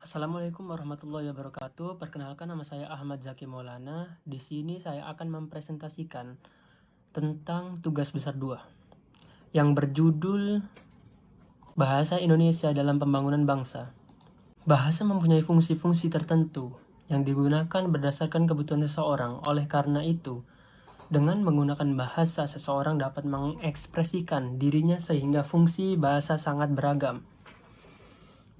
Assalamualaikum warahmatullahi wabarakatuh. Perkenalkan, nama saya Ahmad Zaki Maulana. Di sini saya akan mempresentasikan tentang tugas besar 2 yang berjudul Bahasa Indonesia dalam Pembangunan Bangsa. Bahasa mempunyai fungsi-fungsi tertentu yang digunakan berdasarkan kebutuhan seseorang. Oleh karena itu, dengan menggunakan bahasa, seseorang dapat mengekspresikan dirinya sehingga fungsi bahasa sangat beragam.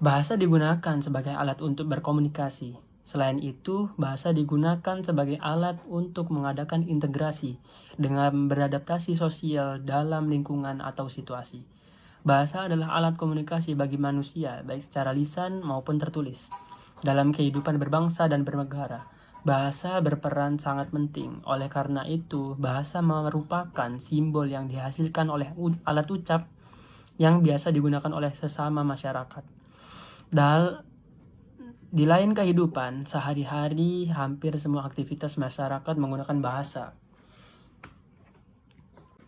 Bahasa digunakan sebagai alat untuk berkomunikasi. Selain itu, bahasa digunakan sebagai alat untuk mengadakan integrasi dengan beradaptasi sosial dalam lingkungan atau situasi. Bahasa adalah alat komunikasi bagi manusia, baik secara lisan maupun tertulis. Dalam kehidupan berbangsa dan bernegara, bahasa berperan sangat penting. Oleh karena itu, bahasa merupakan simbol yang dihasilkan oleh alat ucap yang biasa digunakan oleh sesama masyarakat. Di lain kehidupan sehari-hari, hampir semua aktivitas masyarakat menggunakan bahasa,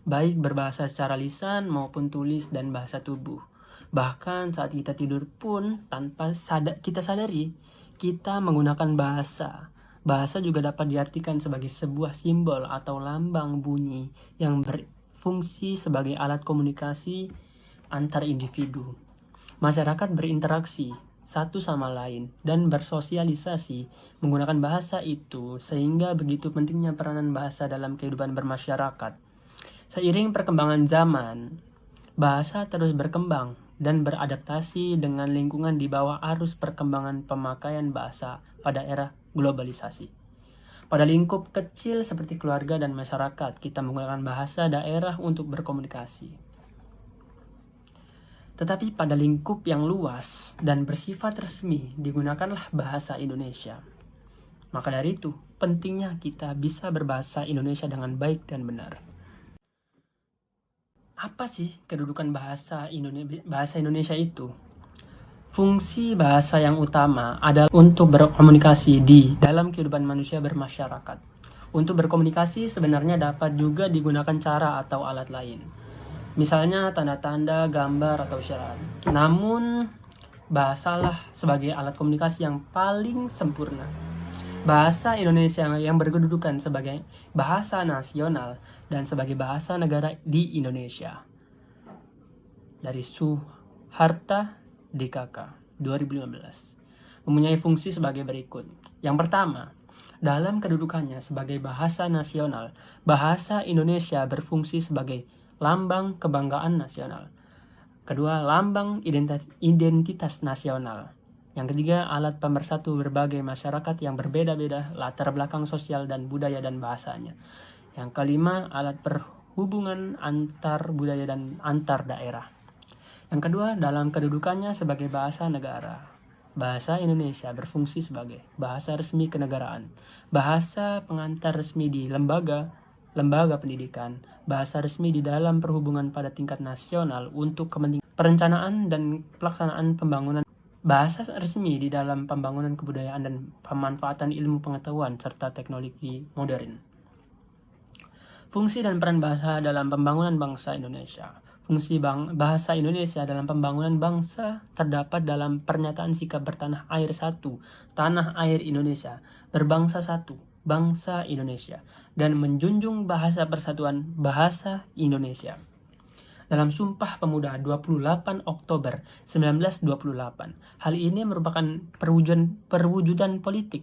baik berbahasa secara lisan maupun tulis dan bahasa tubuh. Bahkan saat kita tidur pun tanpa kita sadari, kita menggunakan bahasa. Bahasa juga dapat diartikan sebagai sebuah simbol atau lambang bunyi yang berfungsi sebagai alat komunikasi antar individu. Masyarakat berinteraksi satu sama lain dan bersosialisasi menggunakan bahasa itu, sehingga begitu pentingnya peranan bahasa dalam kehidupan bermasyarakat. Seiring perkembangan zaman, bahasa terus berkembang dan beradaptasi dengan lingkungan di bawah arus perkembangan pemakaian bahasa pada era globalisasi. Pada lingkup kecil seperti keluarga dan masyarakat, kita menggunakan bahasa daerah untuk berkomunikasi. Tetapi pada lingkup yang luas dan bersifat resmi, digunakanlah bahasa Indonesia. Maka dari itu, pentingnya kita bisa berbahasa Indonesia dengan baik dan benar. Apa sih kedudukan bahasa Indonesia itu? Fungsi bahasa yang utama adalah untuk berkomunikasi di dalam kehidupan manusia bermasyarakat. Untuk berkomunikasi sebenarnya dapat juga digunakan cara atau alat lain. Misalnya tanda-tanda, gambar, atau isyarat. Namun, bahasalah sebagai alat komunikasi yang paling sempurna. Bahasa Indonesia yang berkedudukan sebagai bahasa nasional dan sebagai bahasa negara di Indonesia. Dari Suharta DKK 2015. Mempunyai fungsi sebagai berikut. Yang pertama, dalam kedudukannya sebagai bahasa nasional, bahasa Indonesia berfungsi sebagai lambang kebanggaan nasional. Kedua, lambang identitas nasional. Yang ketiga, alat pemersatu berbagai masyarakat yang berbeda-beda latar belakang sosial dan budaya dan bahasanya. Yang kelima, alat perhubungan antar budaya dan antar daerah. Yang kedua, dalam kedudukannya sebagai bahasa negara. Bahasa Indonesia berfungsi sebagai bahasa resmi kenegaraan, bahasa pengantar resmi di lembaga pendidikan, bahasa resmi di dalam perhubungan pada tingkat nasional untuk kepentingan perencanaan dan pelaksanaan pembangunan, bahasa resmi di dalam pembangunan kebudayaan dan pemanfaatan ilmu pengetahuan serta teknologi modern. Fungsi dan peran bahasa dalam pembangunan bangsa Indonesia. Fungsi bahasa Indonesia dalam pembangunan bangsa terdapat dalam pernyataan sikap bertanah air satu, tanah air Indonesia, berbangsa satu, bangsa Indonesia, dan menjunjung bahasa persatuan bahasa Indonesia. Dalam Sumpah Pemuda 28 Oktober 1928, hal ini merupakan perwujudan politik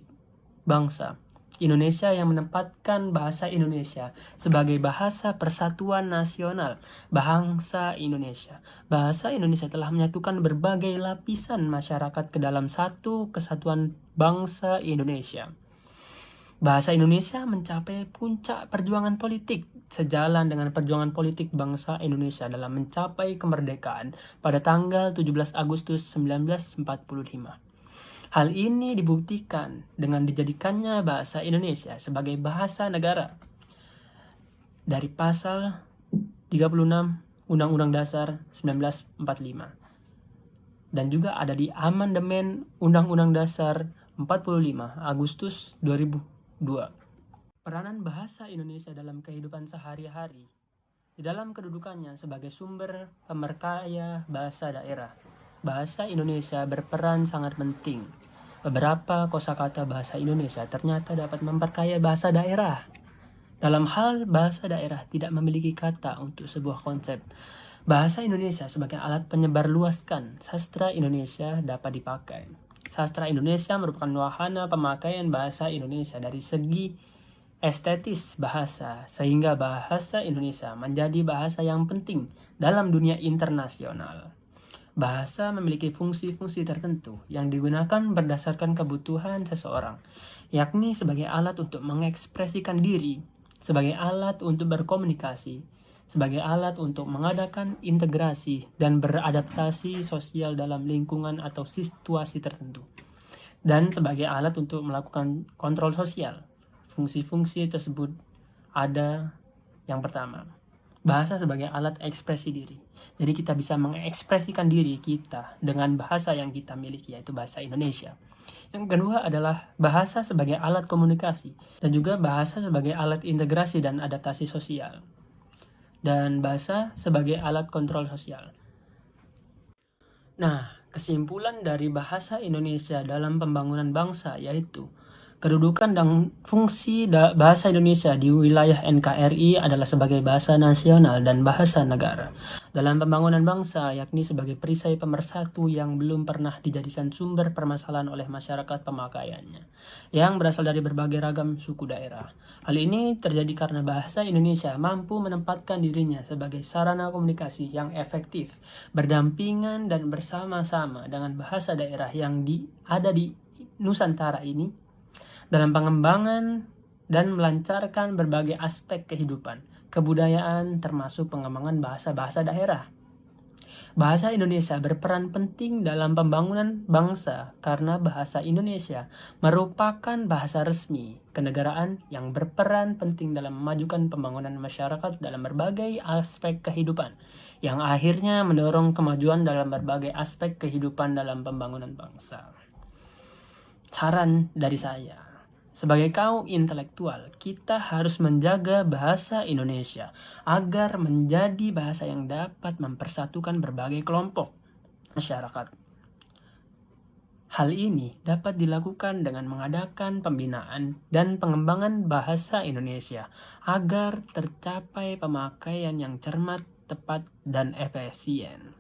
bangsa Indonesia yang menempatkan bahasa Indonesia sebagai bahasa persatuan nasional bangsa Indonesia. Bahasa Indonesia telah menyatukan berbagai lapisan masyarakat ke dalam satu kesatuan bangsa Indonesia. Bahasa Indonesia mencapai puncak perjuangan politik sejalan dengan perjuangan politik bangsa Indonesia dalam mencapai kemerdekaan pada tanggal 17 Agustus 1945. Hal ini dibuktikan dengan dijadikannya bahasa Indonesia sebagai bahasa negara dari pasal 36 Undang-Undang Dasar 1945 dan juga ada di amandemen Undang-Undang Dasar 45 Agustus 2002. Peranan bahasa Indonesia dalam kehidupan sehari-hari di dalam kedudukannya sebagai sumber pemerkaya bahasa daerah. Bahasa Indonesia berperan sangat penting Beberapa kosakata bahasa Indonesia ternyata dapat memperkaya bahasa daerah. Dalam hal bahasa daerah tidak memiliki kata untuk sebuah konsep. Bahasa Indonesia sebagai alat penyebarluaskan sastra Indonesia dapat dipakai. Sastra Indonesia merupakan wahana pemakaian bahasa Indonesia dari segi estetis bahasa, sehingga bahasa Indonesia menjadi bahasa yang penting dalam dunia internasional. Bahasa memiliki fungsi-fungsi tertentu yang digunakan berdasarkan kebutuhan seseorang, yakni sebagai alat untuk mengekspresikan diri, sebagai alat untuk berkomunikasi, sebagai alat untuk mengadakan integrasi dan beradaptasi sosial dalam lingkungan atau situasi tertentu, dan sebagai alat untuk melakukan kontrol sosial. Fungsi-fungsi tersebut ada yang pertama, bahasa sebagai alat ekspresi diri. Jadi kita bisa mengekspresikan diri kita dengan bahasa yang kita miliki, yaitu bahasa Indonesia. Yang kedua adalah bahasa sebagai alat komunikasi dan juga bahasa sebagai alat integrasi dan adaptasi sosial. Dan bahasa sebagai alat kontrol sosial. Nah, kesimpulan dari bahasa Indonesia dalam pembangunan bangsa yaitu kedudukan dan fungsi bahasa Indonesia di wilayah NKRI adalah sebagai bahasa nasional dan bahasa negara dalam pembangunan bangsa, yakni sebagai perisai pemersatu yang belum pernah dijadikan sumber permasalahan oleh masyarakat pemakaiannya, yang berasal dari berbagai ragam suku daerah. Hal ini terjadi karena bahasa Indonesia mampu menempatkan dirinya sebagai sarana komunikasi yang efektif, berdampingan dan bersama-sama dengan bahasa daerah yang ada di Nusantara ini, dalam pengembangan dan melancarkan berbagai aspek kehidupan, kebudayaan, termasuk pengembangan bahasa-bahasa daerah. Bahasa Indonesia berperan penting dalam pembangunan bangsa karena bahasa Indonesia merupakan bahasa resmi kenegaraan yang berperan penting dalam memajukan pembangunan masyarakat dalam berbagai aspek kehidupan, yang akhirnya mendorong kemajuan dalam berbagai aspek kehidupan dalam pembangunan bangsa. Saran dari saya, sebagai kaum intelektual, kita harus menjaga bahasa Indonesia agar menjadi bahasa yang dapat mempersatukan berbagai kelompok masyarakat. Hal ini dapat dilakukan dengan mengadakan pembinaan dan pengembangan bahasa Indonesia agar tercapai pemakaian yang cermat, tepat, dan efisien.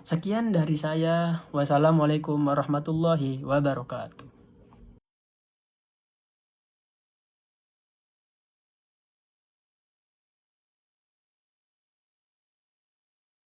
Sekian dari saya. Wassalamualaikum warahmatullahi wabarakatuh.